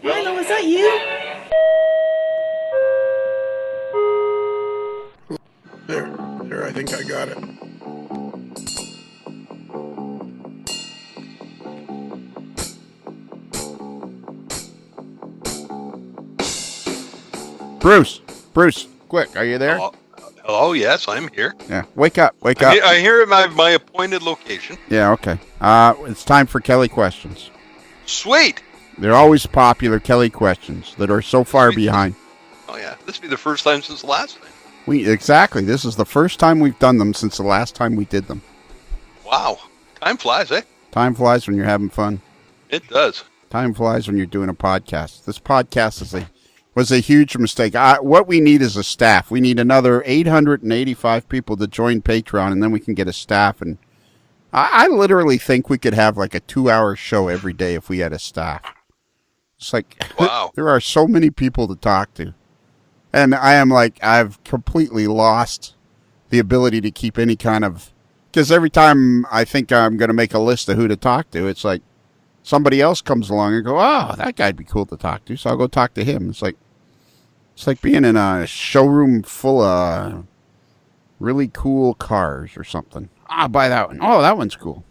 Milo, is that you? There, I think I got it. Bruce, quick, are you there? Hello, yes, I'm here. Yeah, wake up. I hear my appointed location. Yeah, okay. It's time for Kelly questions. Sweet. They're always popular Kelly questions that are so far behind. Oh yeah, this will be the first time since the last time. Exactly. This is the first time we've done them since the last time we did them. Wow, time flies, eh? Time flies when you're having fun. It does. Time flies when you're doing a podcast. This podcast was a huge mistake. What we need is a staff. We need another 885 people to join Patreon, and then we can get a staff. And I literally think we could have like a 2-hour show every day if we had a staff. It's like, wow. There are so many people to talk to. And I've completely lost the ability to keep any kind of, because every time I think I'm going to make a list of who to talk to, it's like somebody else comes along and go, oh, that guy'd be cool to talk to. So I'll go talk to him. It's like being in a showroom full of really cool cars or something. I'll buy that one. Oh, that one's cool.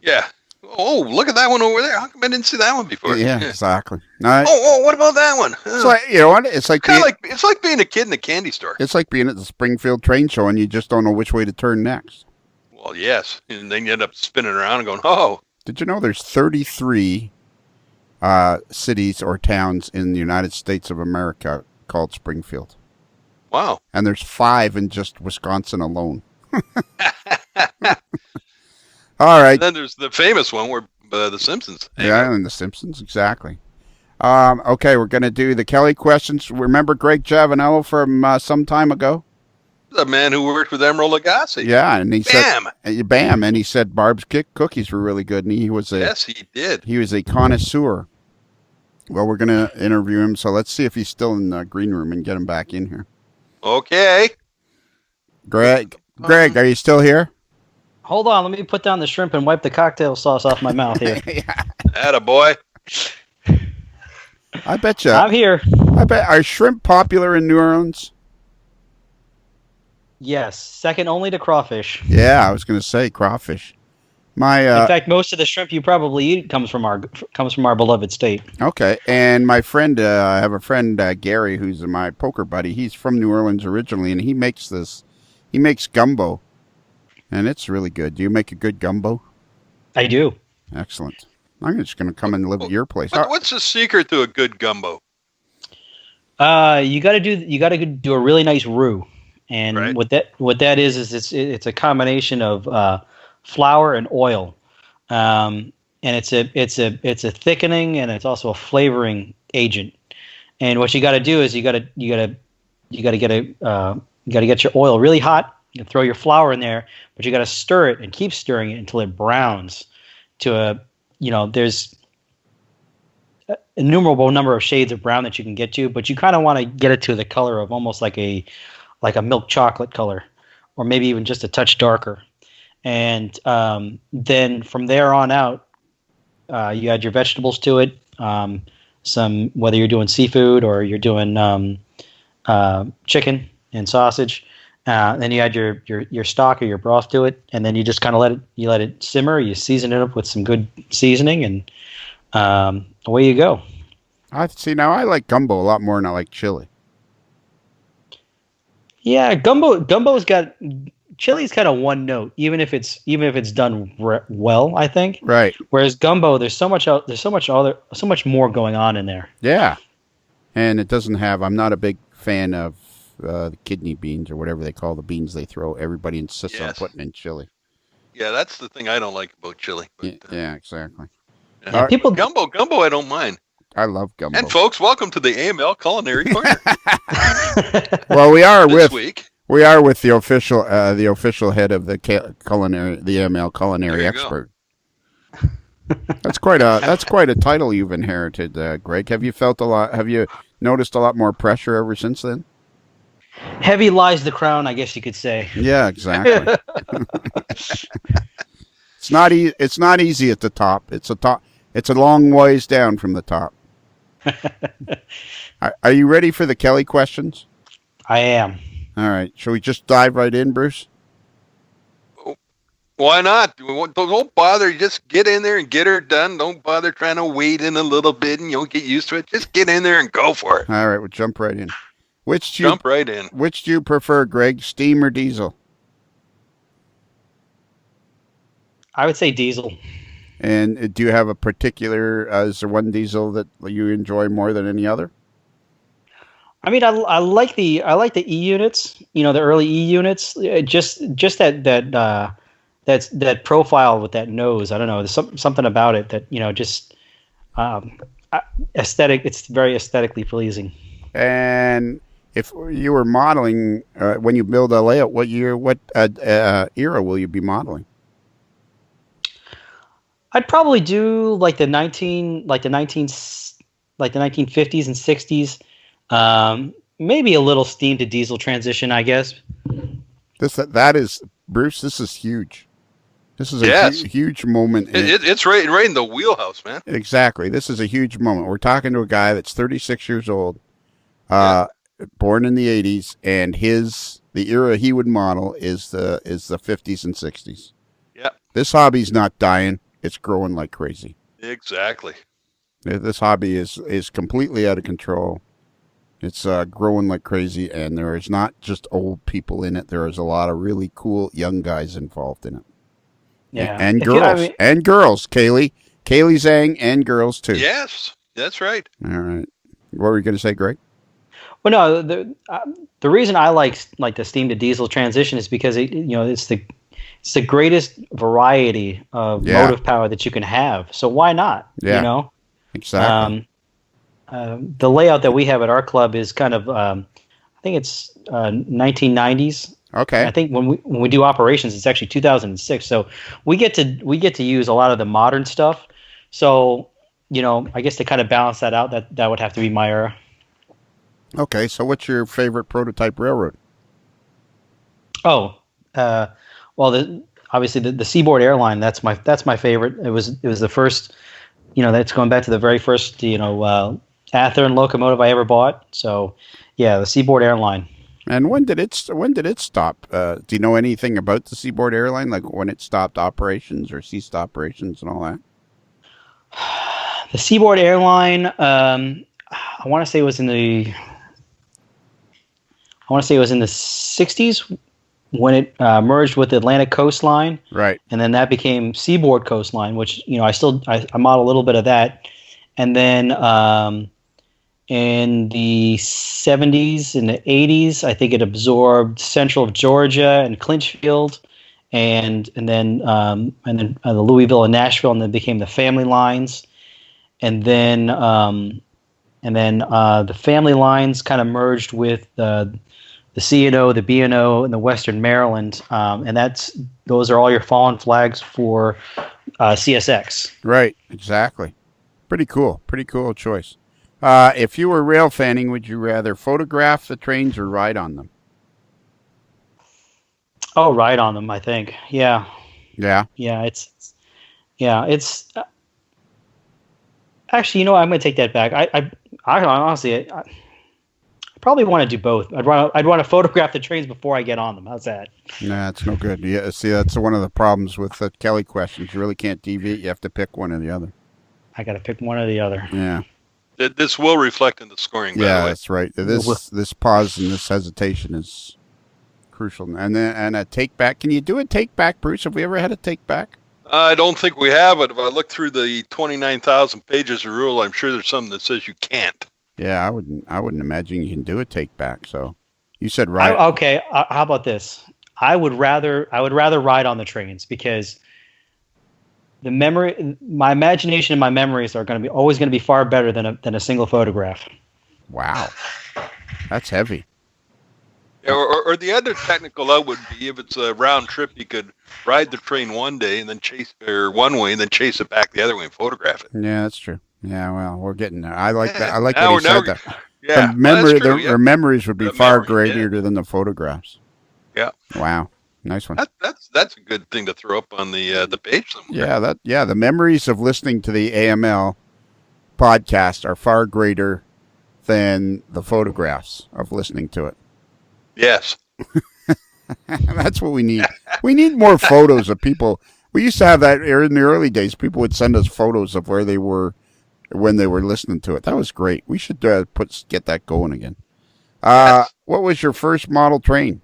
Yeah. Oh, look at that one over there. How come I didn't see that one before? Yeah, exactly. What about that one? It's like, you know what? It's like being a kid in a candy store. It's like being at the Springfield train show and you just don't know which way to turn next. Well, yes. And then you end up spinning around and going, oh. Did you know there's 33 cities or towns in the United States of America called Springfield? Wow. And there's 5 in just Wisconsin alone. All right. And then there's the famous one where the Simpsons. Yeah, and the Simpsons, exactly. Okay, we're going to do the Kelly questions. Remember Greg Javonillo from some time ago? The man who worked with Emerald Lagasse. Yeah, and he said, bam, and he said Barb's cookies were really good, and yes, he did. He was a connoisseur. Well, we're going to interview him, so let's see if he's still in the green room and get him back in here. Okay. Greg, are you still here? Hold on, let me put down the shrimp and wipe the cocktail sauce off my mouth here. Yeah. Attaboy. I bet you. I'm here. Are shrimp popular in New Orleans? Yes, second only to crawfish. Yeah, I was going to say crawfish. In fact, most of the shrimp you probably eat comes from our beloved state. Okay, and my friend, I have a friend Gary, who's my poker buddy. He's from New Orleans originally, and he makes gumbo, and it's really good. Do you make a good gumbo? I do. Excellent. I'm just going to come and live at your place. What's the secret to a good gumbo? You got to do a really nice roux, and right. what that is it's a combination of flour and oil, and it's a thickening and it's also a flavoring agent. And what you got to do is you got to get your oil really hot. You throw your flour in there, but you got to stir it and keep stirring it until it browns to there's an innumerable number of shades of brown that you can get to, but you kind of want to get it to the color of almost like a milk chocolate color, or maybe even just a touch darker. And then from there on out, you add your vegetables to it. Whether you're doing seafood or you're doing chicken and sausage. Then you add your stock or your broth to it, and then you just kind of let it simmer. You season it up with some good seasoning, and away you go. Now I like gumbo a lot more than I like chili. Yeah, gumbo's got chili's kind of one note, even if it's done well, I think. Right. Whereas gumbo, there's so much more going on in there. Yeah, and it doesn't have. I'm not a big fan of the kidney beans or whatever they call the beans they throw. Everybody insists on putting in chili. Yeah, that's the thing I don't like about chili. But, yeah, exactly. Yeah, gumbo, I don't mind. I love gumbo. And folks, welcome to the AML Culinary Corner. Well, we are this week. We are with the official head of the AML Culinary Expert. That's quite a title you've inherited, Greg. Have you noticed a lot more pressure ever since then? Heavy lies the crown, I guess you could say. Yeah, exactly. It's not. It's not easy at the top. It's a top. It's a long ways down from the top. Are you ready for the Kelly questions? I am. All right. Shall we just dive right in, Bruce? Why not? Don't bother. Just get in there and get her done. Don't bother trying to wait in a little bit and you'll get used to it. Just get in there and go for it. All right. We'll jump right in. Jump right in. Which do you prefer, Greg? Steam or diesel? I would say diesel. And do you have a particular? Is there one diesel that you enjoy more than any other? I mean, I like the E units. You know, the early E units. Just that profile with that nose. I don't know. There's something about it that just aesthetic. It's very aesthetically pleasing. And if you were modeling when you build a layout, what era will you be modeling? I'd probably do like the 1950s and 60s. Maybe a little steam to diesel transition, I guess. That is, Bruce. This is huge. This is a huge moment. It's right in the wheelhouse, man. Exactly. This is a huge moment. We're talking to a guy that's 36 years old, born in the 80s, and the era he would model is the 50s and 60s. Yeah. This hobby's not dying. It's growing like crazy. Exactly. This hobby is completely out of control. It's growing like crazy, and there is not just old people in it. There is a lot of really cool young guys involved in it. Yeah, and girls, and girls, Kaylee Zhang, and girls too. Yes, that's right. All right. What were you going to say, Greg? Well, no, the reason I like the steam to diesel transition is because it's the greatest variety of motive power that you can have. So why not? Yeah. Exactly. The layout that we have at our club is kind of, I think it's 1990s. Okay. And I think when we do operations, it's actually 2006. So we get to use a lot of the modern stuff. So I guess to kind of balance that out, that would have to be my era. Okay. So what's your favorite prototype railroad? Oh, well, obviously the Seaboard Airline. That's my favorite. It was the first. That's going back to the very first Athearn locomotive I ever bought. So, yeah, the Seaboard Airline. And when did it stop? Do you know anything about the Seaboard Airline, like when it stopped operations or ceased operations and all that? The Seaboard Airline, I want to say it was in the 60s when it merged with the Atlantic Coastline. Right. And then that became Seaboard Coastline, which I model a little bit of that. And then in the 70s and the 80s, I think it absorbed central of Georgia and Clinchfield, and then the Louisville and Nashville, and then became the family lines, and then the family lines kind of merged with the C&O, the B&O, and the Western Maryland, and those are all your fallen flags for CSX. Right, exactly. Pretty cool choice. If you were rail fanning, would you rather photograph the trains or ride on them? Oh, ride on them, I think. Yeah. Yeah. Yeah, it's actually, I'm going to take that back. I honestly, I probably want to do both. I'd want to photograph the trains before I get on them. How's that? Nah, it's no good. Yeah, see, that's one of the problems with the Kelly questions. You really can't deviate. You have to pick one or the other. I got to pick one or the other. Yeah. This will reflect in the scoring. By the way. That's right. This pause and this hesitation is crucial. And a take back. Can you do a take back, Bruce? Have we ever had a take back? I don't think we have, but if I look through the 29,000 pages of rule, I'm sure there's something that says you can't. Yeah, I wouldn't imagine you can do a take back. So you said right. Okay. How about this? I would rather ride on the trains because my imagination and my memories are always going to be far better than a single photograph. Wow, that's heavy. Or the other technical out would be if it's a round trip, you could ride the train one day and then one way and then chase it back the other way and photograph it. Yeah, that's true. Yeah, well, we're getting there. I like that. I like that he said that. Yeah, the memories would be far greater than the photographs. Yeah. Wow. Nice one. That's a good thing to throw up on the page somewhere. Yeah, the memories of listening to the AML podcast are far greater than the photographs of listening to it. Yes. That's what we need. We need more photos of people. We used to have that in the early days. People would send us photos of where they were when they were listening to it. That was great. We should get that going again. Yes. What was your first model train?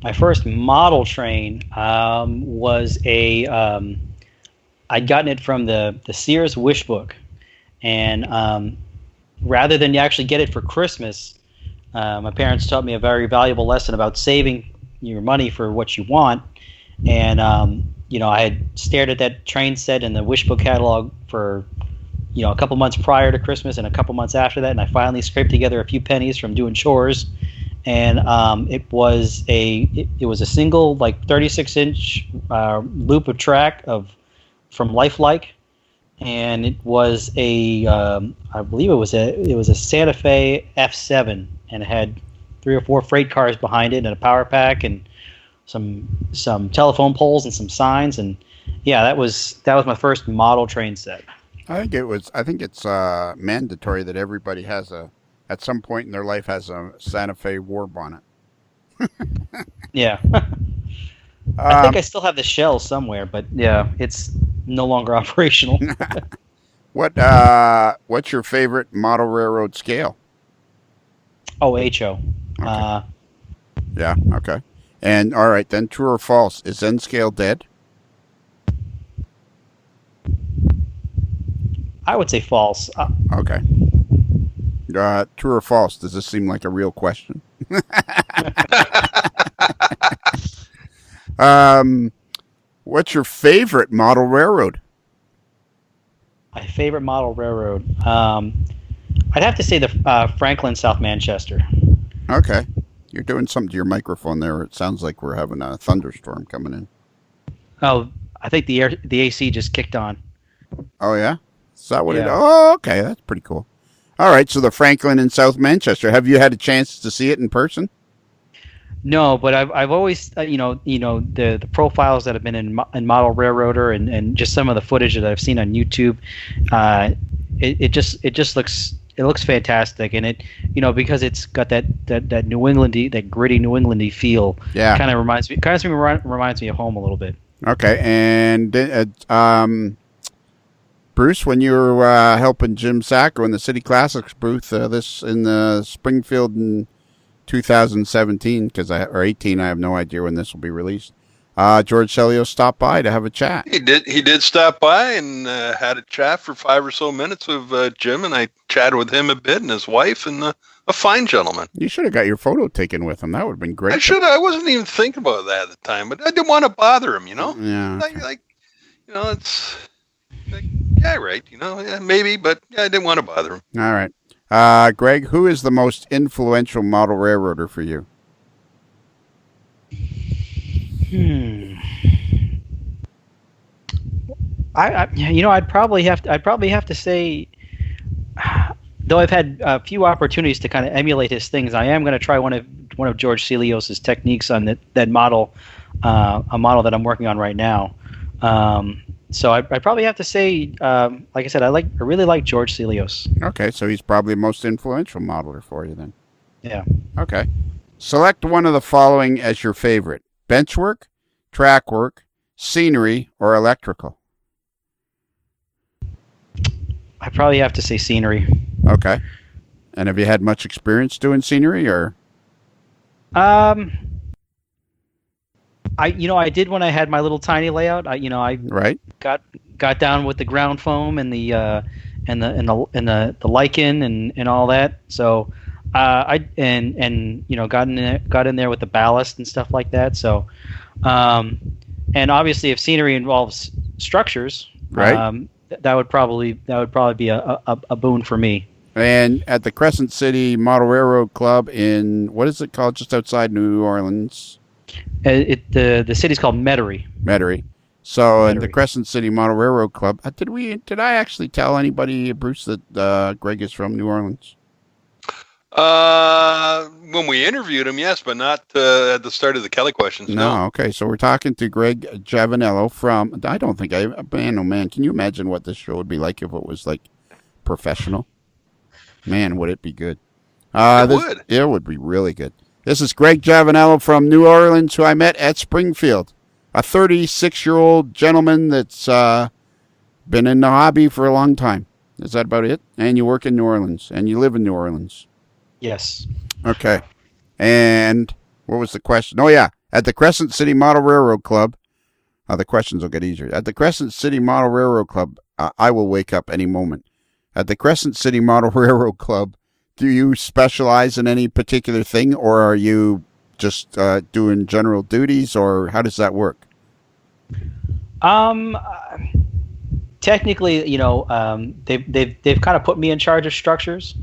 My first model train was I'd gotten it from the Sears Wish Book, and rather than actually get it for Christmas, my parents taught me a very valuable lesson about saving your money for what you want. And I had stared at that train set in the Wish Book catalog for a couple months prior to Christmas and a couple months after that, and I finally scraped together a few pennies from doing chores. And it was a single 36-inch loop of track from Lifelike, and it was I believe it was a Santa Fe F7, and it had 3 or 4 freight cars behind it and a power pack and some telephone poles and some signs. And yeah, that was my first model train set. I think it's mandatory that everybody has at some point in their life has a Santa Fe war bonnet. Yeah. I think I still have the shell somewhere, but yeah, it's no longer operational. What's your favorite model railroad scale? Oh, HO. Okay. Yeah, okay. And all right, then true or false, is N scale dead? I would say false. Okay. True or false? Does this seem like a real question? What's your favorite model railroad? My favorite model railroad. I'd have to say the Franklin South Manchester. Okay. You're doing something to your microphone there. It sounds like we're having a thunderstorm coming in. Oh, I think the AC just kicked on. Oh, yeah? Is that what Oh, okay. That's pretty cool. All right, so the Franklin in South Manchester. Have you had a chance to see it in person? No, but I've always the profiles that have been in Model Railroader and just some of the footage that I've seen on YouTube, it just looks fantastic, and it because it's got that New Englandy, that gritty New Englandy feel. Yeah, kind of reminds me of home a little bit. Okay, and Bruce, when you were helping Jim Sacco in the City Classics booth, this in the Springfield in 2017, or 18, I have no idea when this will be released. George Selio stopped by to have a chat. He did stop by and had a chat for 5 or so minutes with Jim, and I chatted with him a bit and his wife, and a fine gentleman. You should have got your photo taken with him. That would have been great. I wasn't even thinking about that at the time, but I didn't want to bother him. Yeah. Okay. It's like, yeah, right. Yeah, maybe, but yeah, I didn't want to bother him. All right. Greg, who is the most influential model railroader for you? I'd probably have to say, though I've had a few opportunities to kind of emulate his things, I am going to try one of George Celios's techniques on that model, a model that I'm working on right now. So I probably have to say, like I said, I really like George Celios. Okay, so he's probably the most influential modeler for you then. Yeah. Okay. Select one of the following as your favorite: bench work, track work, scenery, or electrical. I probably have to say scenery. Okay. And have you had much experience doing scenery, or? I did when I had my little tiny layout. I right. got down with the ground foam and the lichen and all that. So got in there with the ballast and stuff like that. So and obviously if scenery involves structures, right, that would probably be a boon for me. And at the Crescent City Model Railroad Club in, what is it called, just outside New Orleans? The city's called Metairie. Metairie. So in the Crescent City Model Railroad Club, did I actually tell anybody, Bruce, that Greg is from New Orleans? When we interviewed him, yes, but not at the start of the Kelly questions. No. Okay. So we're talking to Greg Javonillo from. I don't think man, oh man, can you imagine what this show would be like if it was like professional? Man, would it be good? Would. It would be really good. This is Greg Javonillo from New Orleans, who I met at Springfield. A 36-year-old gentleman that's been in the hobby for a long time. Is that about it? And you work in New Orleans, and you live in New Orleans. Yes. Okay. And what was the question? Oh, yeah. At the Crescent City Model Railroad Club, the questions will get easier. At the Crescent City Model Railroad Club, I will wake up any moment. At the Crescent City Model Railroad Club, do you specialize in any particular thing, or are you just doing general duties, or how does that work? Technically, they've kind of put me in charge of structures.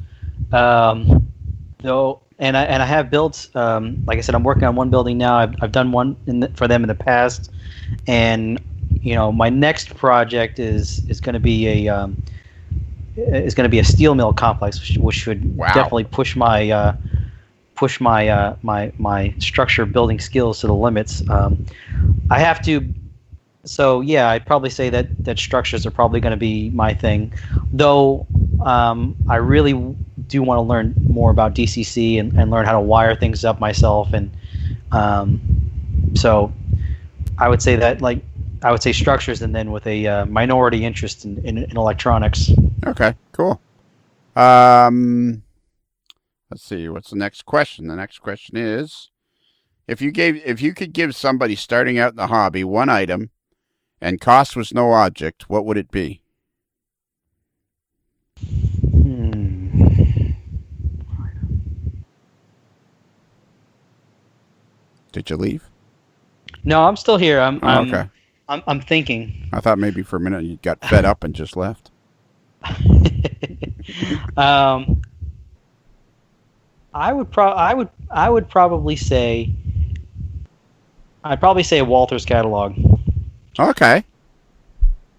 Though, and I have built, like I said, I'm working on one building now. I've done one for them in the past, and my next project is going to be a steel mill complex, which should definitely push my my structure building skills to the limits. I have to. So yeah, I'd probably say that structures are probably going to be my thing, though. I really do want to learn more about DCC and learn how to wire things up myself, and so I would say that I would say structures, and then with a minority interest in electronics. Okay, cool. Let's see, what's the next question? The next question is, if you could give somebody starting out in the hobby one item and cost was no object, what would it be? Did you leave? No, I'm still here. Okay. I'm thinking. I thought maybe for a minute you got fed up and just left. I would probably say a Walther's catalog. Okay.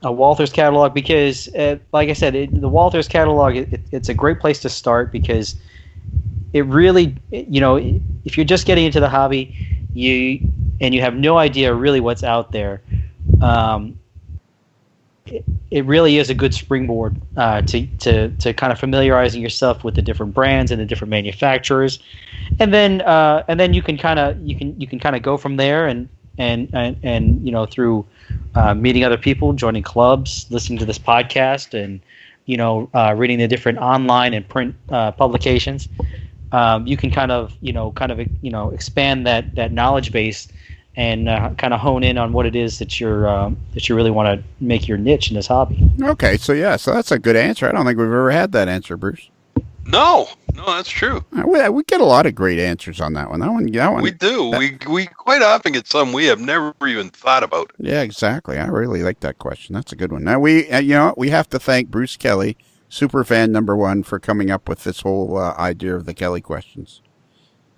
A Walther's catalog, because, like I said, the Walther's catalog, it's a great place to start, because it really, if you're just getting into the hobby, you have no idea really what's out there, it really is a good springboard to kind of familiarizing yourself with the different brands and the different manufacturers, and then you can kind of go from there, and through meeting other people, joining clubs, listening to this podcast, and reading the different online and print publications. You can kind of expand that knowledge base, and kind of hone in on what it is that you really want to make your niche in this hobby. Okay, so that's a good answer. I don't think we've ever had that answer, Bruce. No, that's true. We get a lot of great answers on that one. That one. We do. We quite often get some we have never even thought about. Yeah, exactly. I really like that question. That's a good one. Now we have to thank Bruce Kelly, superfan number 1, for coming up with this whole idea of the Kelly questions.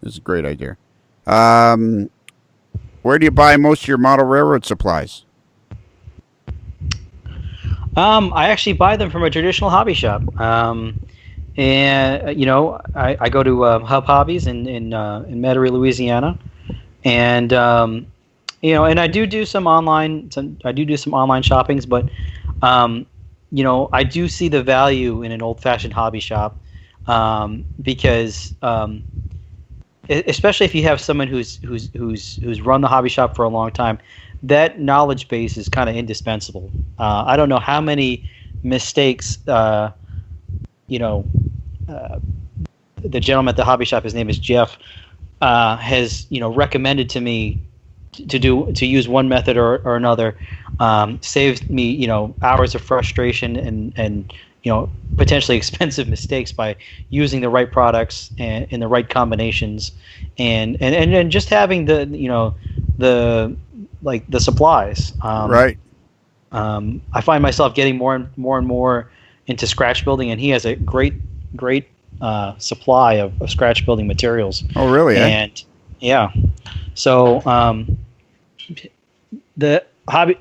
It's a great idea. Where do you buy most of your model railroad supplies? I actually buy them from a traditional hobby shop. And I go to Hub Hobbies in Metairie, Louisiana, and and I do some online shoppings, but I do see the value in an old-fashioned hobby shop, because especially if you have someone who's run the hobby shop for a long time, that knowledge base is kind of indispensable. I don't know how many mistakes the gentleman at the hobby shop, his name is Jeff, has recommended to me to use one method or another, saved me hours of frustration and potentially expensive mistakes by using the right products and in the right combinations, and just having the supplies. Right. I find myself getting more and more into scratch building, and he has a great supply of scratch building materials. Oh, really? And yeah, so the hobby,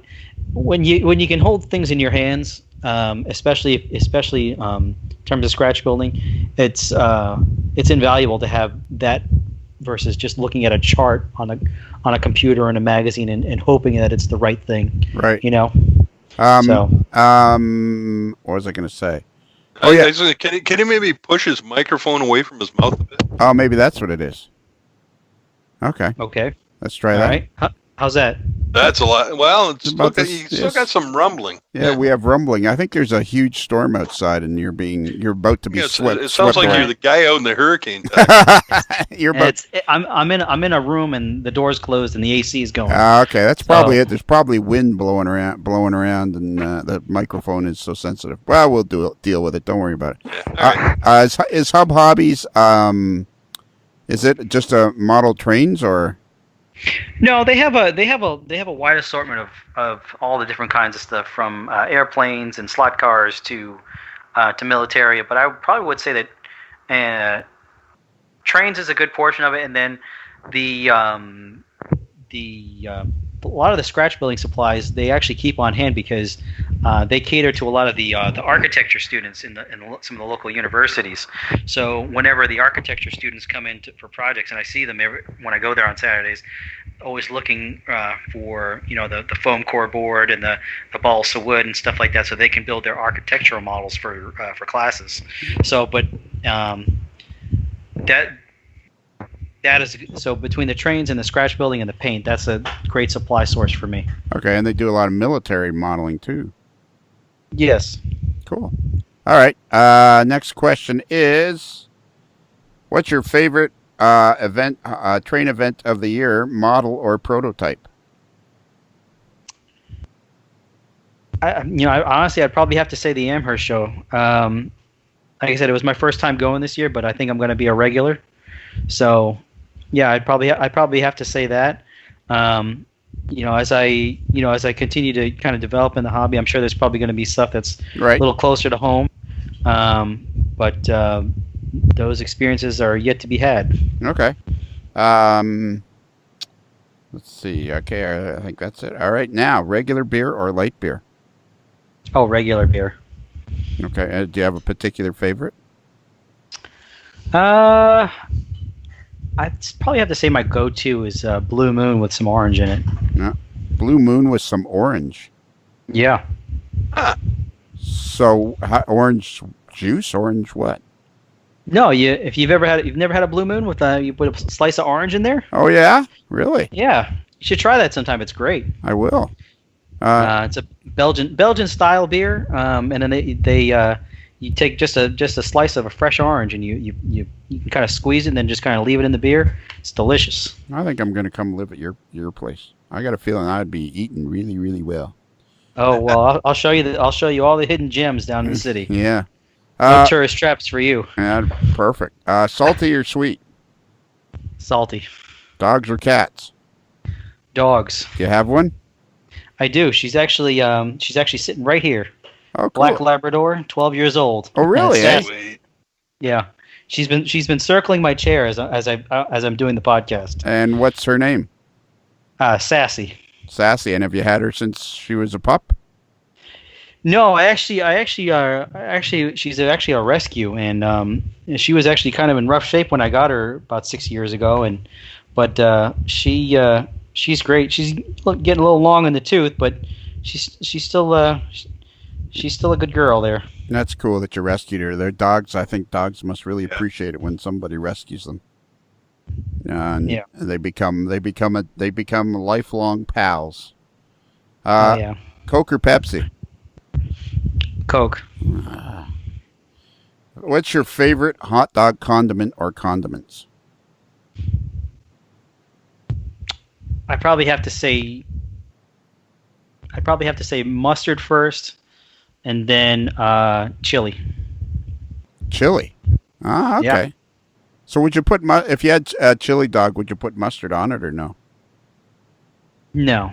when you can hold things in your hands, especially in terms of scratch building, it's it's invaluable to have that versus just looking at a chart on a computer or in a magazine and hoping that it's the right thing. Right. You know. So. What was I going to say? Oh yeah. Can he maybe push his microphone away from his mouth a bit? Oh, maybe that's what it is. Okay. Okay. Let's try All that. right. How's that? That's a lot. Well, you still yes. got some rumbling. Yeah, we have rumbling. I think there's a huge storm outside, and you're about to be swept. It sounds like you're the guy out in the hurricane. You're about. I'm in a room and the door's closed and the AC is going. Okay, that's probably it. There's probably wind blowing around, and the microphone is so sensitive. Well, we'll deal with it. Don't worry about it. Yeah, right. Is Hub Hobbies? Is it just model trains or? No, they have a wide assortment of all the different kinds of stuff, from airplanes and slot cars to military. But I probably would say that trains is a good portion of it, and then a lot of the scratch building supplies they actually keep on hand because they cater to a lot of the architecture students in some of the local universities. So whenever the architecture students come in for projects, and I see them when I go there on Saturdays, always looking for the foam core board and the balsa wood and stuff like that, so they can build their architectural models for classes. So, but that is so between the trains and the scratch building and the paint, that's a great supply source for me. Okay, and they do a lot of military modeling too. Yes. Cool. All right. Next question is, what's your favorite train event of the year, model or prototype? Honestly, I'd probably have to say the Amherst show. Like I said, it was my first time going this year, but I think I'm going to be a regular. So, yeah, I'd probably have to say that. As I continue to kind of develop in the hobby, I'm sure there's probably going to be stuff that's right. a little closer to home. But those experiences are yet to be had. Okay. Let's see. Okay, I think that's it. All right, now, regular beer or light beer? Oh, regular beer. Okay. Do you have a particular favorite? I'd probably have to say my go-to is Blue Moon with some orange in it. No. Blue Moon with some orange. Yeah. So orange juice, orange what? No, you've never had a Blue Moon with you put a slice of orange in there? Oh yeah, really? Yeah, you should try that sometime. It's great. I will. It's a Belgian style beer, and then they you take just a slice of a fresh orange and you can kind of squeeze it and then just kind of leave it in the beer. It's delicious. I think I'm going to come live at your place. I got a feeling I'd be eating really, really well. Oh well, I'll show you all the hidden gems down in the city. Yeah. No tourist traps for you. Yeah, perfect. Salty or sweet? Salty. Dogs or cats? Dogs. Do you have one? I do. She's actually sitting right here. Oh, cool. Black Labrador, 12 years old. Oh, really? Yeah. She's been circling my chair as I'm doing the podcast. And what's her name? Sassy. Sassy. And have you had her since she was a pup? No, she's actually a rescue, and she was actually kind of in rough shape when I got her about 6 years ago, but she's great. She's getting a little long in the tooth, but she's still a good girl there. That's cool that you rescued her. They're dogs. I think dogs must really appreciate it when somebody rescues them. And they become lifelong pals. Yeah. Coke or Pepsi? Coke. What's your favorite hot dog condiment or condiments? I'd probably have to say mustard first, and then chili. Chili. Ah, okay. Yeah. So would you put if you had a chili dog, would you put mustard on it or no? No.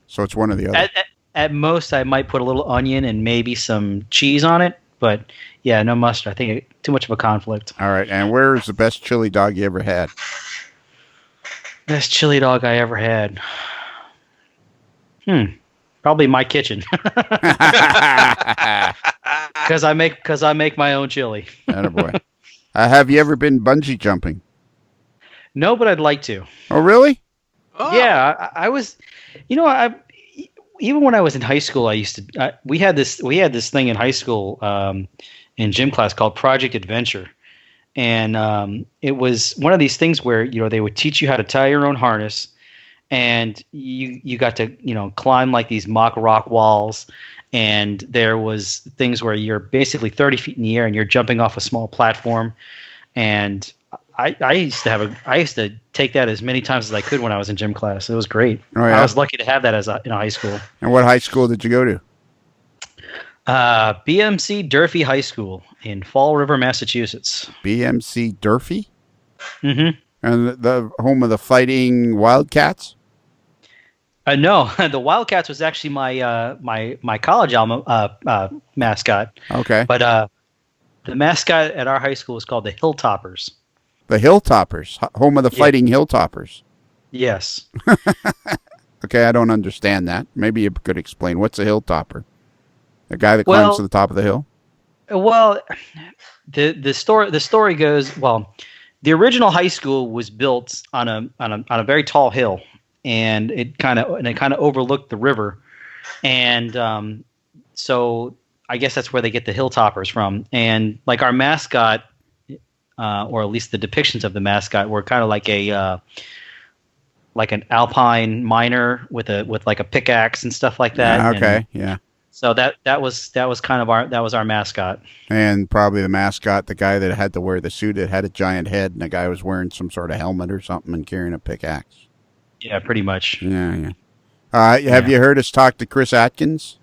So it's one or the other. At most, I might put a little onion and maybe some cheese on it, but yeah, no mustard. I think too much of a conflict. All right, and where is the best chili dog you ever had? Best chili dog I ever had. Probably my kitchen. Because I make my own chili. Attaboy. Have you ever been bungee jumping? No, but I'd like to. Oh, really? Oh. Yeah, I was, I even when I was in high school, I used to. We had this thing in high school in gym class called Project Adventure, and it was one of these things where they would teach you how to tie your own harness, and you got to climb like these mock rock walls, and there was things where you're basically 30 feet in the air and you're jumping off a small platform, and I used to take that as many times as I could when I was in gym class. It was great. Oh, yeah? I was lucky to have that in high school. And what high school did you go to? BMC Durfee High School in Fall River, Massachusetts. BMC Durfee? Mm-hmm. And the home of the Fighting Wildcats? No, the Wildcats was actually my college mascot. Okay. But the mascot at our high school was called the Hilltoppers. The Hilltoppers, home of the Fighting Hilltoppers. Yes. Okay, I don't understand that. Maybe you could explain. What's a Hilltopper? The guy that climbs to the top of the hill? Well, the story goes, the original high school was built on a very tall hill, and it kind of overlooked the river, and so I guess that's where they get the Hilltoppers from. And like our mascot, or at least the depictions of the mascot, were kind of like like an alpine miner with like a pickaxe and stuff like that. Yeah, okay, and yeah. So that was kind of our mascot. And probably the mascot, the guy that had to wear the suit, it had a giant head, and the guy was wearing some sort of helmet or something and carrying a pickaxe. Yeah, pretty much. Yeah. Have you heard us talk to Chris Atkins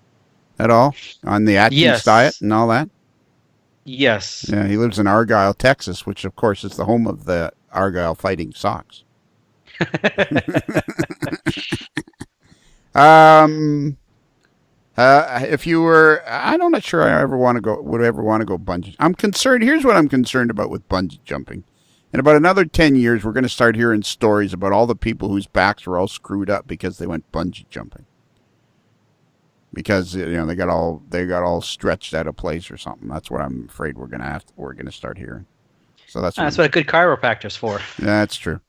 at all on the Atkins diet and all that? Yes. Yeah, he lives in Argyle, Texas, which of course is the home of the Argyle Fighting Sox. If you were, I'm not sure I would ever want to go bungee. I'm concerned. Here's what I'm concerned about with bungee jumping. In about another 10 years, we're going to start hearing stories about all the people whose backs were all screwed up because they went bungee jumping. Because they got all stretched out of place or something. That's what I'm afraid we're going to start hearing. So that's what a good chiropractor's for. Yeah, that's true.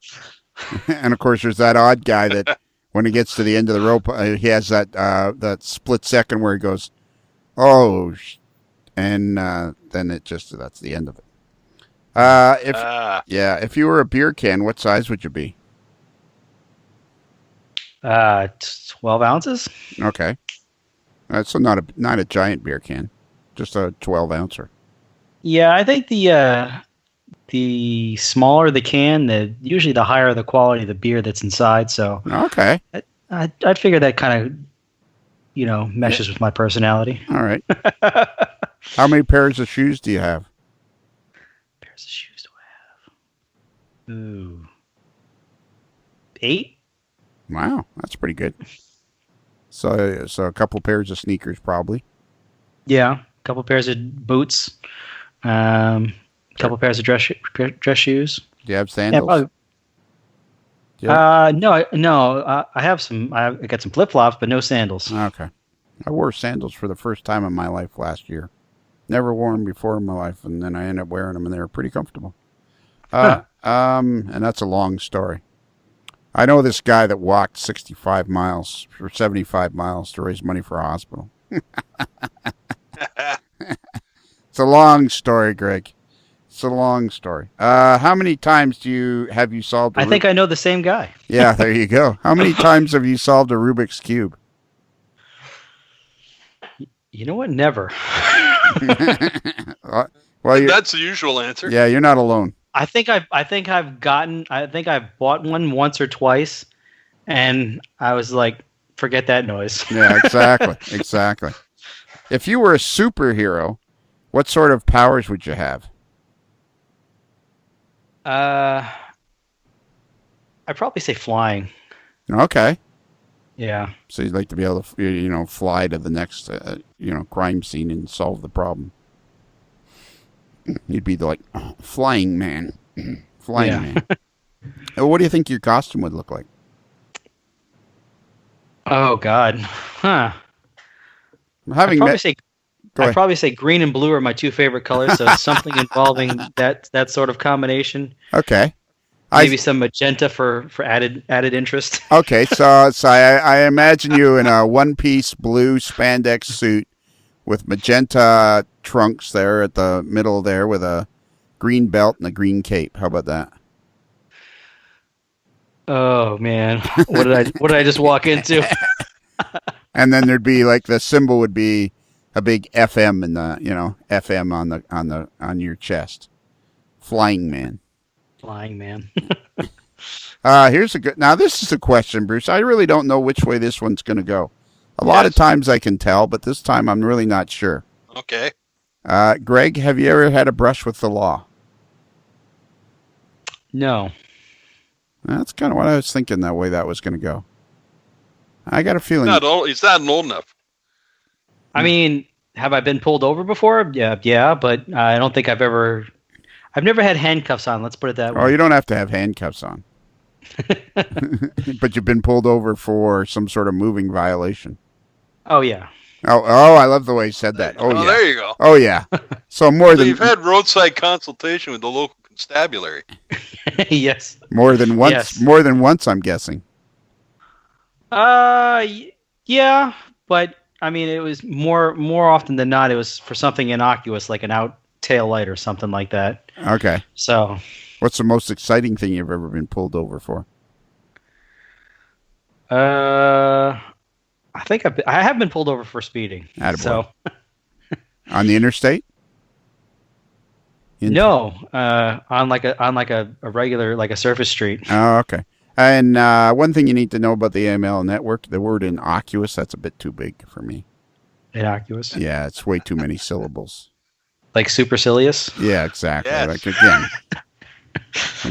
And of course, there's that odd guy that when he gets to the end of the rope, he has that split second where he goes, "Oh," and then that's the end of it. If you were a beer can, what size would you be? 12 ounces. Okay. So not a giant beer can, just a 12-ouncer. Yeah, I think the smaller the can, usually the higher the quality of the beer that's inside. So okay, I figure that kind of meshes with my personality. All right. How many pairs of shoes do you have? Pairs of shoes do I have? Ooh, 8. Wow, that's pretty good. So a couple pairs of sneakers, probably. Yeah, a couple pairs of boots, a couple pairs of dress shoes. Do you have sandals? Yeah, no. I have some. I got some flip flops, but no sandals. Okay, I wore sandals for the first time in my life last year. Never wore them before in my life, and then I ended up wearing them, and they were pretty comfortable. And that's a long story. I know this guy that walked 65 miles or 75 miles to raise money for a hospital. It's a long story, Greg. It's a long story. How many times have you solved? I think I know the same guy. Yeah, there you go. How many times have you solved a Rubik's Cube? You know what? Never. Well, that's the usual answer. Yeah, you're not alone. I think I've bought one once or twice, and I was like, forget that noise. Yeah, exactly. If you were a superhero, what sort of powers would you have? I'd probably say flying. Okay. Yeah. So you'd like to be able to, fly to the next, crime scene and solve the problem. You'd be like, flying man. Flying man. What do you think your costume would look like? Oh, God. Huh. Having I'd probably say Go I'd ahead. probably say green and blue are my two favorite colors. So something involving that sort of combination. Okay. Maybe some magenta for added interest. Okay, so I imagine you in a one-piece blue spandex suit with magenta trunks there at the middle there with a green belt and a green cape. How about that? Oh man, what did I just walk into? And then there'd be like the symbol would be a big FM in the FM on your chest. Flying man. Flying man. Here's a good. Now this is a question, Bruce. I really don't know which way this one's going to go. A lot of times I can tell, but this time I'm really not sure. Okay. Greg, have you ever had a brush with the law? No. That's kind of what I was thinking. That way that was going to go. I got a feeling. He's not old enough. I mean, have I been pulled over before? Yeah, but I don't think I've never had handcuffs on. Let's put it that way. Oh, you don't have to have handcuffs on. But you've been pulled over for some sort of moving violation. Oh yeah. Oh, I love the way you said that. Oh, yeah. There you go. Oh, yeah. So you've had roadside consultation with the local constabulary. Yes. More than once. Yes. More than once, I'm guessing. Yeah, but I mean, it was more often than not, it was for something innocuous, like an out tail light or something like that. Okay. So, what's the most exciting thing you've ever been pulled over for? I think I have been pulled over for speeding. Attaboy. So, on the interstate? No, on like a regular, like a surface street. Oh, okay. And one thing you need to know about the AML network, the word innocuous, that's a bit too big for me. Innocuous? Yeah, it's way too many syllables. Like supercilious? Yeah, exactly. Yes. Like, again,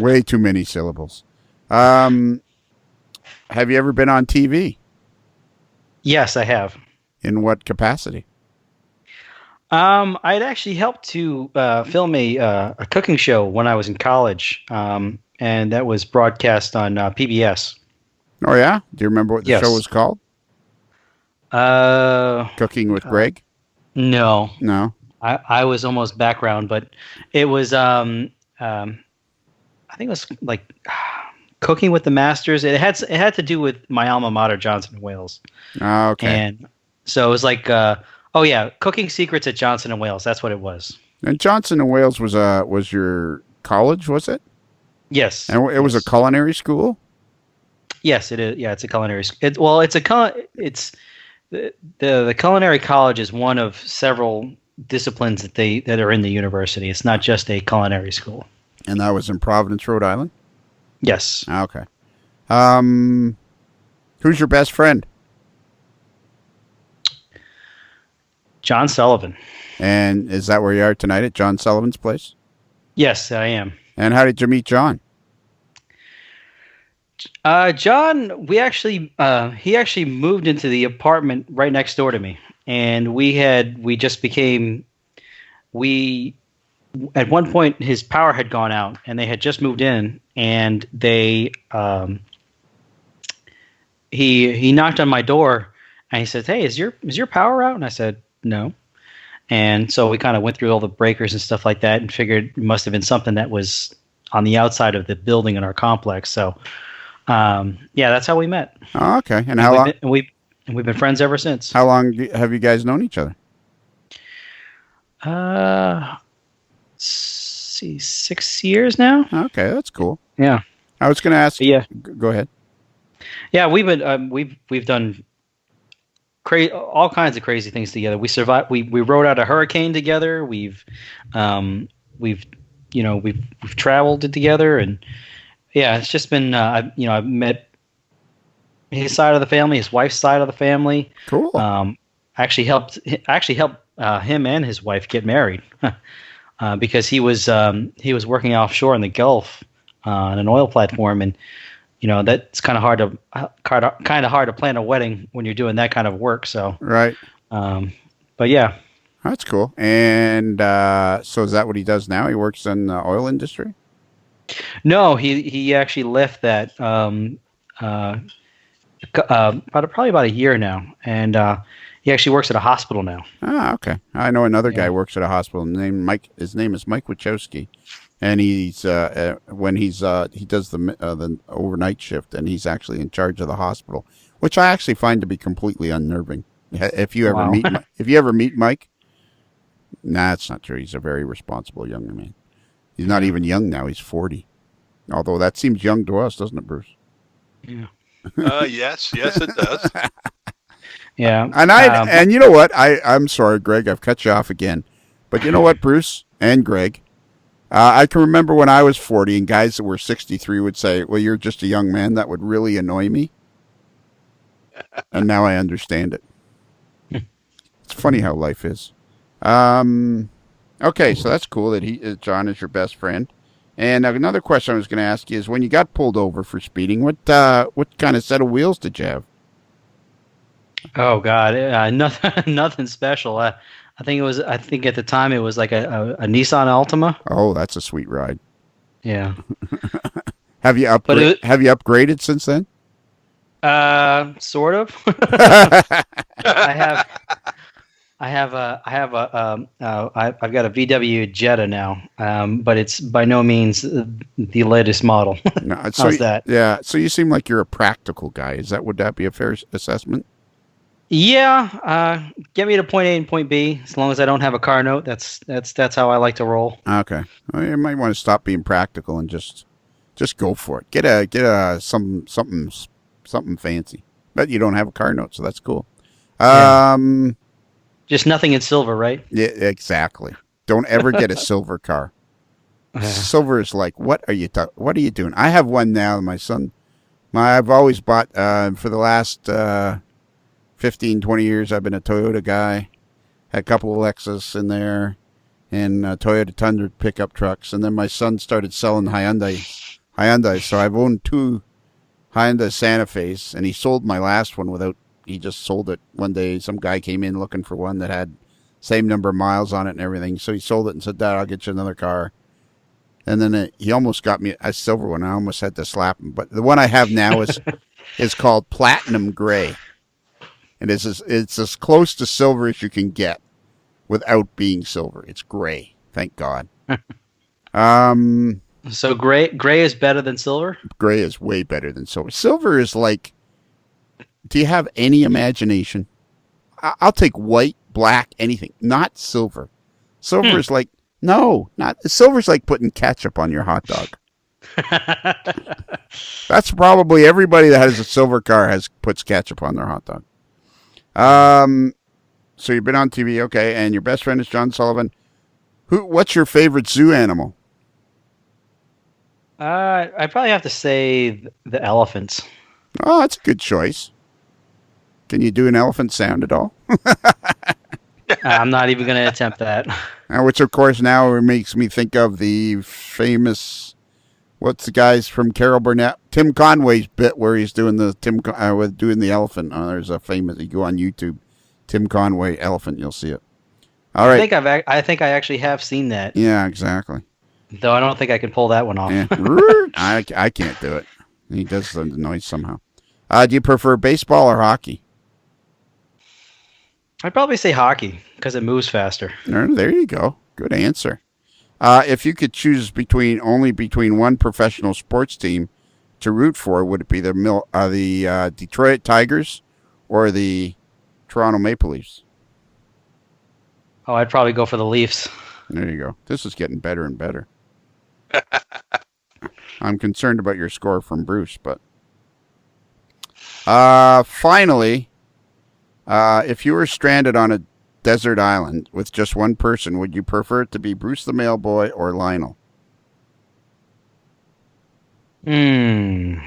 way too many syllables. Have you ever been on TV? Yes, I have. In what capacity? I'd actually helped to film a cooking show when I was in college, and that was broadcast on PBS. Oh, yeah? Do you remember what the show was called? Cooking with Greg? No. No? I was almost background, but it was, I think it was like Cooking with the Masters. It had to do with my alma mater, Johnson & Wales. Oh, okay. And so it was like, Cooking Secrets at Johnson & Wales. That's what it was. And Johnson & Wales was your college, was it? Yes. And it was a culinary school? Yes, it is. Yeah, it's a culinary. The culinary college is one of several disciplines that are in the university. It's not just a culinary school. And that was in Providence, Rhode Island? Yes. Okay. Who's your best friend? John Sullivan. And is that where you are tonight, at John Sullivan's place? Yes, I am. And how did you meet John? John, he actually moved into the apartment right next door to me, and at one point his power had gone out, and they had just moved in, and he knocked on my door, and he said, "Hey, is your power out?" And I said, "No." And so we kind of went through all the breakers and stuff like that, and figured it must have been something that was on the outside of the building in our complex. So, that's how we met. Oh, okay. And how long? We've been friends ever since. How long have you guys known each other? 6 years now. Okay, that's cool. Yeah. I was going to ask. Yeah. Go ahead. Yeah, we've been we've done all kinds of crazy things together. We survived. We rode out a hurricane together. We've traveled together, and yeah, it's just been I've met his side of the family, his wife's side of the family. Cool. Actually helped him and his wife get married because he was working offshore in the Gulf on an oil platform, and that's kind of hard to plan a wedding when you're doing that kind of work. So right. But yeah, that's cool. And so is that what he does now? He works in the oil industry? No, he actually left that probably about a year now, and he actually works at a hospital now. Ah, okay. I know another guy works at a hospital named Mike. His name is Mike Wachowski, and he's when he does the overnight shift, and he's actually in charge of the hospital, which I actually find to be completely unnerving. If you ever meet Mike, nah, it's not true. He's a very responsible young man. He's not even young now. He's 40. Although that seems young to us, doesn't it, Bruce? Yeah. Yes, it does. Yeah. And you know what? I'm sorry, Greg. I've cut you off again. But you know what, Bruce and Greg? I can remember when I was 40 and guys that were 63 would say, well, you're just a young man. That would really annoy me. And now I understand it. It's funny how life is. Okay, so that's cool that John is your best friend. And another question I was going to ask you is, when you got pulled over for speeding, what kind of set of wheels did you have? Oh God, nothing special. I think at the time it was like a Nissan Altima. Oh, that's a sweet ride. Yeah. Have you upgraded since then? Sort of. I've got a VW Jetta now, but it's by no means the latest model. No, How's that? Yeah, so you seem like you're a practical guy. Would that be a fair assessment? Yeah, get me to point A and point B. As long as I don't have a car note, that's how I like to roll. Okay, well, you might want to stop being practical and just go for it. Get something fancy. But you don't have a car note, so that's cool. Just nothing in silver, right? Yeah, exactly. Don't ever get a silver car. Silver is like, what are you doing? I have one now. My son, I've always bought for the last 15, 20 years. I've been a Toyota guy. Had a couple of Lexus in there, and Toyota Tundra pickup trucks. And then my son started selling Hyundai. So I've owned 2 Hyundai Santa Fe's, and he sold my last one he just sold it one day. Some guy came in looking for one that had same number of miles on it and everything. So he sold it and said, Dad, I'll get you another car. And then he almost got me a silver one. I almost had to slap him. But the one I have now is called Platinum Gray. And it's as close to silver as you can get without being silver. It's gray. Thank God. So gray is better than silver? Gray is way better than silver. Silver is like, do you have any imagination? I'll take white, black, anything. Not silver. Silver is like, no, not silver's like putting ketchup on your hot dog. That's probably everybody that has a silver car puts ketchup on their hot dog. So you've been on TV, okay, and your best friend is John Sullivan. What's your favorite zoo animal? I'd probably have to say the elephants. Oh, that's a good choice. Can you do an elephant sound at all? I'm not even going to attempt that. Which, of course, now makes me think of the famous, what's the guys from Carol Burnett? Tim Conway's bit where he's doing doing the elephant. There's a famous, you go on YouTube, Tim Conway elephant, you'll see it. All right. I think I actually have seen that. Yeah, exactly. Though I don't think I can pull that one off. Yeah. I can't do it. He does the noise somehow. Do you prefer baseball or hockey? I'd probably say hockey because it moves faster. There you go. Good answer. If you could choose between one professional sports team to root for, would it be the Detroit Tigers or the Toronto Maple Leafs? Oh, I'd probably go for the Leafs. There you go. This is getting better and better. I'm concerned about your score from Bruce, but finally, if you were stranded on a desert island with just one person, would you prefer it to be Bruce the Mailboy or Lionel? I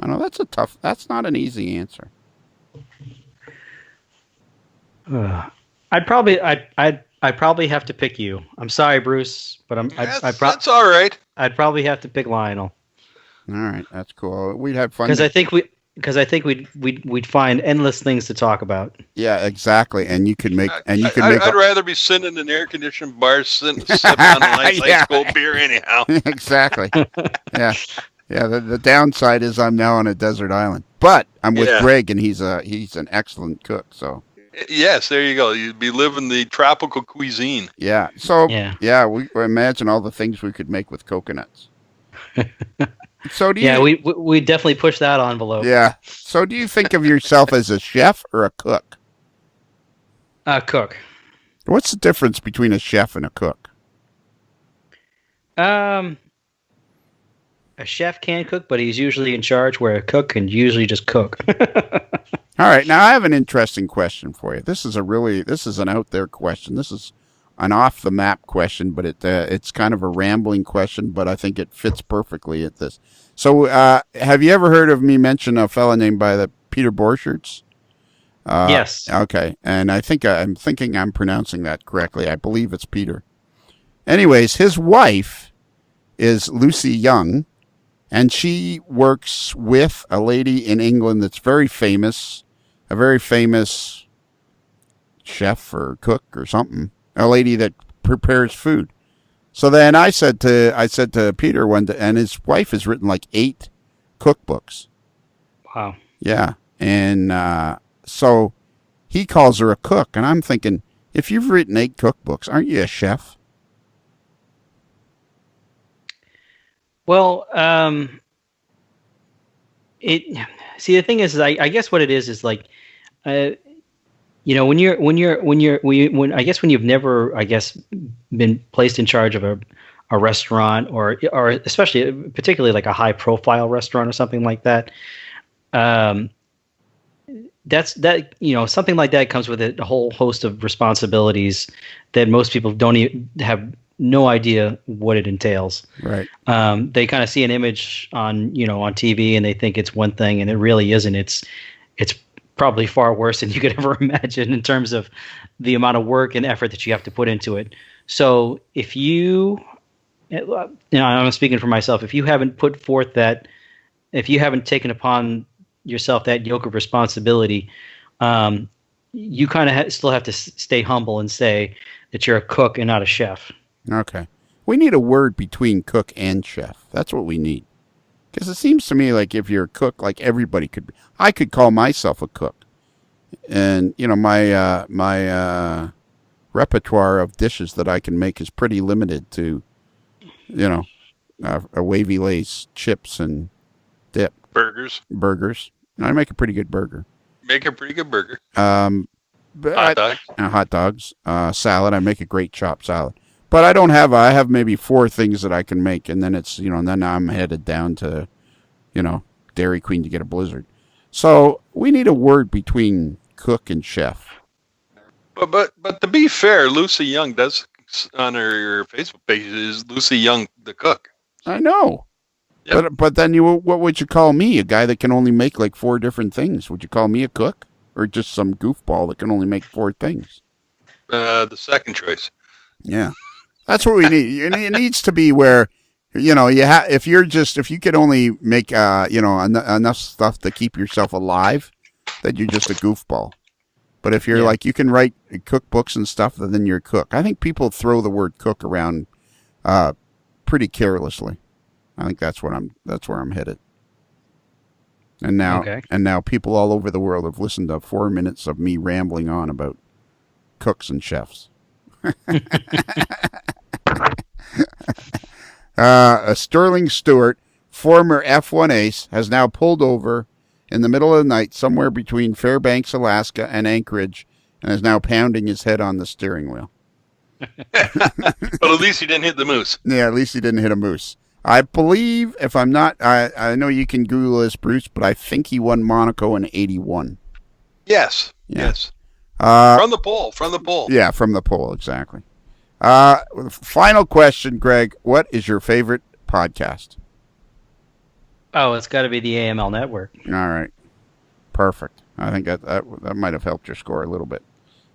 know that's not an easy answer. I'd probably have to pick you. I'm sorry, Bruce, but that's all right. I'd probably have to pick Lionel. All right, that's cool. We'd have fun because I think we'd find endless things to talk about. Yeah, exactly. And you could make I'd rather be sitting in an air conditioned bar sipping on a nice ice cold beer anyhow. Exactly. Yeah. Yeah, the downside is I'm now on a desert island, but I'm with Greg, and he's an excellent cook. So yes, there you go. You'd be living the tropical cuisine. yeah, so we imagine all the things we could make with coconuts. So do you? Yeah, we definitely push that envelope. Yeah. So do you think of yourself as a chef or a cook? Cook. What's the difference between a chef and a cook? A chef can cook, but he's usually in charge, where a cook can usually just cook. All right, now I have an interesting question for you. This is an out there question. This is an off the map question, but it's kind of a rambling question, but I think it fits perfectly at this. So, have you ever heard of me mention a fella named by the Peter Borcherdts? Yes. Okay, and I'm thinking I'm pronouncing that correctly. I believe it's Peter. Anyways, his wife is Lucy Young, and she works with a lady in England that's very famous, a very famous chef or cook or something, a lady that prepares food. So then I said to Peter one day, and his wife has written like 8 cookbooks. Wow. Yeah, and so he calls her a cook, and I'm thinking, if you've written 8 cookbooks, aren't you a chef? Well, the thing is, I guess what it is like, when you've never, I guess, been placed in charge of a restaurant or especially particularly like a high profile restaurant or something like that. Something like that comes with a whole host of responsibilities that most people don't even have no idea what it entails. Right. They kind of see an image on TV and they think it's one thing, and it really isn't. It's probably far worse than you could ever imagine in terms of the amount of work and effort that you have to put into it. So if I'm speaking for myself, if you haven't taken upon yourself that yoke of responsibility, you kind of still have to stay humble and say that you're a cook and not a chef. Okay. We need a word between cook and chef. That's what we need. Because it seems to me like if you're a cook, like everybody could be. I could call myself a cook. And, my repertoire of dishes that I can make is pretty limited to, a wavy lace, chips, and dip. Burgers. I make a pretty good burger. Make a pretty good burger. Hot dogs. Salad. I make a great chopped salad. But I have maybe 4 things that I can make, and then it's, then I'm headed down to, Dairy Queen to get a Blizzard. So we need a word between cook and chef. But to be fair, Lucy Young does, on her Facebook page, is Lucy Young the cook. I know. Yep. But then what would you call me? A guy that can only make like 4 different things? Would you call me a cook? Or just some goofball that can only make 4 things? The second choice. Yeah. That's what we need. It needs to be where, if you could only make, enough stuff to keep yourself alive, then you're just a goofball. But if you're like, you can write cookbooks and stuff, then you're a cook. I think people throw the word cook around, pretty carelessly. I think that's where I'm headed. And now people all over the world have listened to 4 minutes of me rambling on about cooks and chefs. A Sterling Stewart, former F1 ace, has now pulled over in the middle of the night somewhere between Fairbanks, Alaska and Anchorage, and is now pounding his head on the steering wheel. But at least he didn't hit the moose. Yeah, at least he didn't hit a moose. I believe, if I'm not, I know you can Google this, Bruce, but I think he won Monaco in 81. Yes. Yeah. Yes. From the pole. Yeah, from the pole, exactly. Final question, Greg. What is your favorite podcast? Oh, it's got to be the AML Network. All right. Perfect. I think that might have helped your score a little bit.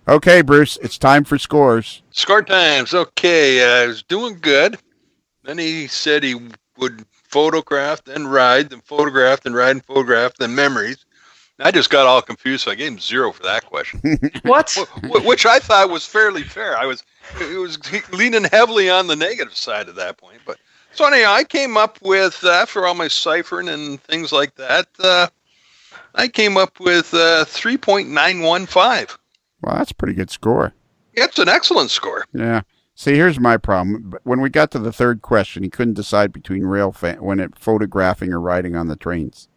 Okay, Bruce, it's time for scores. Score times. Okay, I was doing good. Then he said he would photograph, then ride, then photograph, then ride and photograph, then memories. I just got all confused, so I gave him 0 for that question. What? Which I thought was fairly fair. It was leaning heavily on the negative side at that point, but So anyhow, I came up with, after all my ciphering and things like that, I came up with 3.915. Well, that's a pretty good score. It's an excellent score. Yeah. See, here's my problem. When we got to the third question, he couldn't decide between photographing or riding on the trains.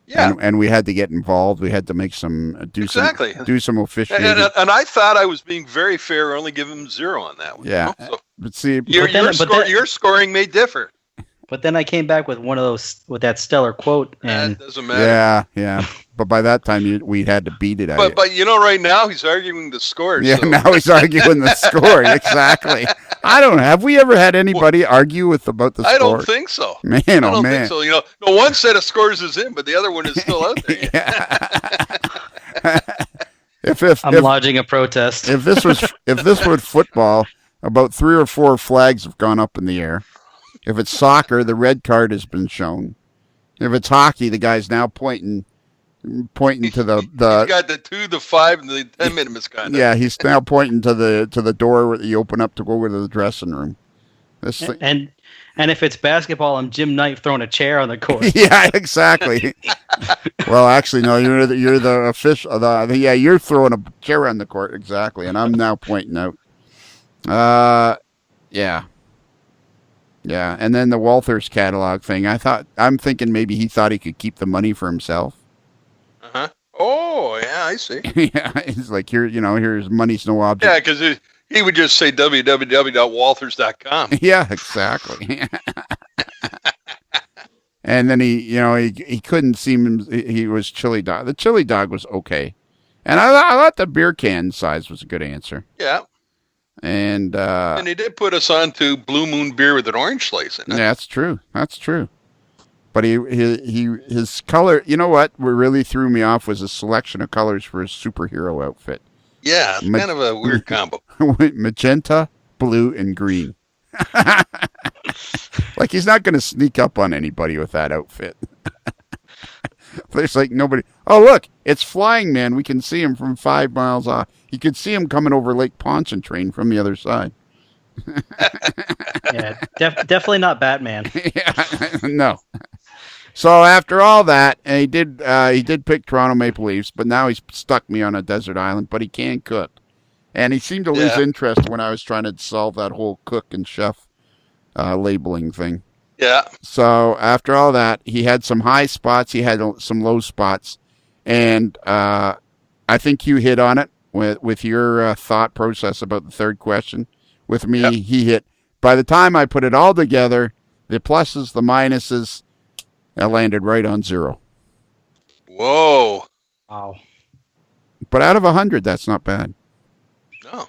Yeah. And we had to get involved. We had to make some do some officiating. And I thought I was being very fair, only give him 0 on that one. Yeah. You know? So but see, your scoring may differ. But then I came back with one of those with that stellar quote, and it doesn't matter. Yeah. But by that time, we had to beat it. But right now he's arguing the score. Yeah, so. now he's arguing the score. Exactly. Have we ever had anybody argue about the score? I don't think so. Man, I don't think so. No, one set of scores is in, but the other one is still out there. I'm lodging a protest. If this was football, about 3 or 4 flags have gone up in the air. If it's soccer, the red card has been shown. If it's hockey, the guy's now pointing to the. He's got the 2, the 5, and the 10-minute misconduct. Yeah, he's now pointing to the door where you open up to go over to the dressing room. And if it's basketball, I'm Jim Knight throwing a chair on the court. Yeah, exactly. Well, actually, no, you're the official. You're throwing a chair on the court, exactly, and I'm now pointing out. Yeah. Yeah, and then the Walther's catalog thing. I'm thinking maybe he thought he could keep the money for himself. Uh-huh. Oh, yeah, I see. Yeah, he's like, here's money's no object. Yeah, because he would just say www.walthers.com. Yeah, exactly. And then he couldn't seem he was chili dog. The chili dog was okay, and I thought the beer can size was a good answer. Yeah. And he did put us on to Blue Moon beer with an orange slice in it. Yeah, that's true. But his color, you know what really threw me off was a selection of colors for his superhero outfit. Yeah, it's kind of a weird combo. Magenta, blue, and green. Like he's not going to sneak up on anybody with that outfit. There's like nobody. Oh, look, it's Flying Man. We can see him from 5 miles off. You could see him coming over Lake Pontchartrain from the other side. Yeah, definitely not Batman. Yeah, no. So after all that, and he did pick Toronto Maple Leafs, but now he's stuck me on a desert island. But he can cook, and he seemed to lose interest when I was trying to solve that whole cook and chef labeling thing. Yeah. So after all that, he had some high spots, he had some low spots, and I think you hit on it with your thought process about the third question. With me, he hit. By the time I put it all together, the pluses, the minuses, I landed right on 0. Whoa. Wow. But out of 100, that's not bad. No.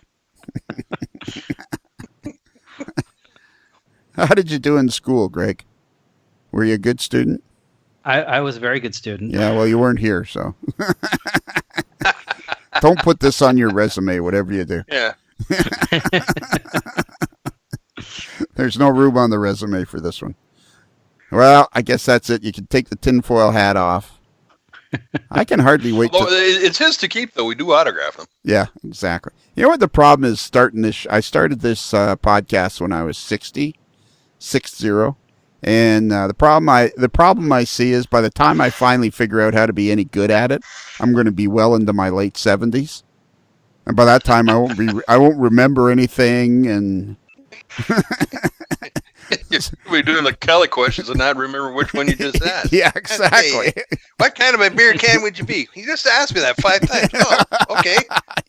How did you do in school, Greg? Were you a good student? I was a very good student. Yeah, well, you weren't here, so. Don't put this on your resume, whatever you do. Yeah. There's no room on the resume for this one. Well, I guess that's it. You can take the tinfoil hat off. I can hardly wait. It's his to keep, though. We do autograph them. Yeah, exactly. You know what the problem is starting this? I started this podcast when I was 60. And the problem I see is by the time I finally figure out how to be any good at it, I'm going to be well into my late 70s. And by that time, I won't remember anything, and you'll be doing the Kelly questions and not remember which one you just asked. Yeah, exactly. Hey, what kind of a beer can would you be? You just asked me that 5 times. Oh, okay.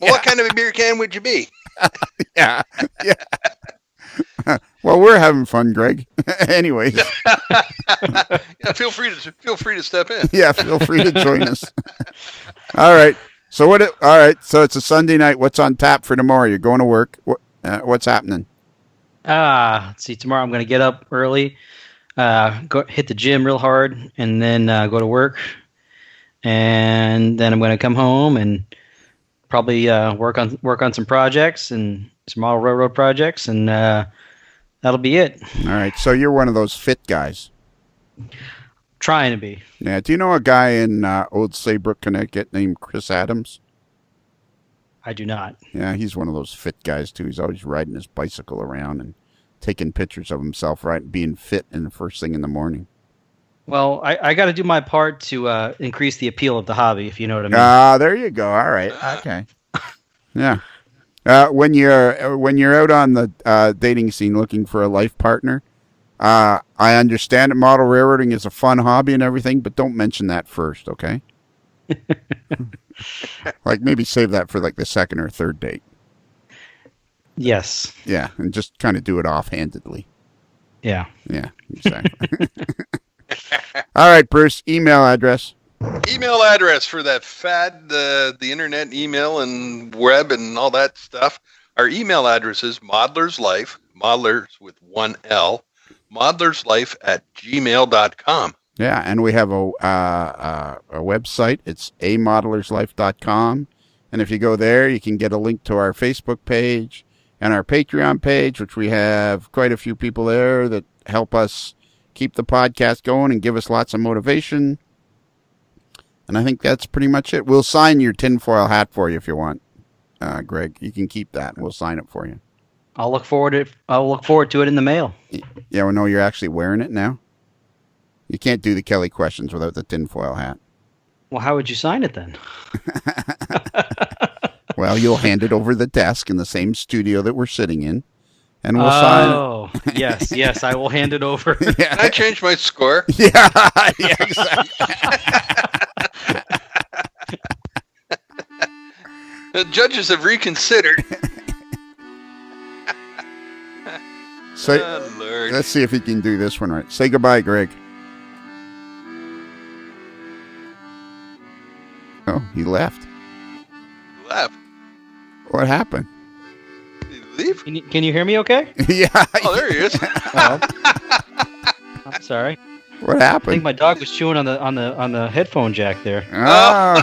Well, what kind of a beer can would you be? Yeah. Well, we're having fun, Greg. Anyways. Yeah, feel free to step in. Yeah, feel free to join us. All right. So all right. So it's a Sunday night. What's on tap for tomorrow? You're going to work. What's happening? Let's see. Tomorrow I'm going to get up early, go hit the gym real hard, and then go to work. And then I'm going to come home and probably work on some projects and some model railroad projects, and that'll be it. All right. So you're one of those fit guys. Trying to be. Yeah. Do you know a guy in Old Saybrook, Connecticut named Chris Adams? I do not. Yeah, he's one of those fit guys too. He's always riding his bicycle around and taking pictures of himself, right? Being fit in the first thing in the morning. Well, I got to do my part to increase the appeal of the hobby, if you know what I mean. There you go. All right. Okay. Yeah. When you're out on the dating scene looking for a life partner, I understand that model railroading is a fun hobby and everything, but don't mention that first, okay? Like maybe save that for like the second or third date. Yes. Yeah, and just kind of do it offhandedly. Yeah. Yeah, exactly. All right, Bruce, email address. Email address for that fad, the internet email and web and all that stuff. Our email address is modeler'slife, modelers with one L, modeler'slife@gmail.com. Yeah, and we have a website. It's amodellerslife.com. And if you go there, you can get a link to our Facebook page and our Patreon page, which we have quite a few people there that help us keep the podcast going and give us lots of motivation. And I think that's pretty much it. We'll sign your tinfoil hat for you if you want, Greg. You can keep that, and we'll sign it for you. I'll look forward to it in the mail. Yeah, well, no, you're actually wearing it now. You can't do the Kelly questions without the tinfoil hat. Well, how would you sign it then? Well, you'll hand it over the desk in the same studio that we're sitting in, and we'll sign it. Oh, yes, I will hand it over. Yeah. Can I change my score? Yeah, yeah, exactly. The judges have reconsidered. Oh, Lord. Let's see if he can do this one right. Say goodbye, Greg. Oh, he left. Left. What happened? Did he leave? Can you hear me okay? Yeah. Oh, there he is. Oh. I'm sorry. What I happened? think my dog was chewing on the headphone jack there. Oh.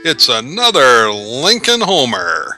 It's another Lincoln Homer.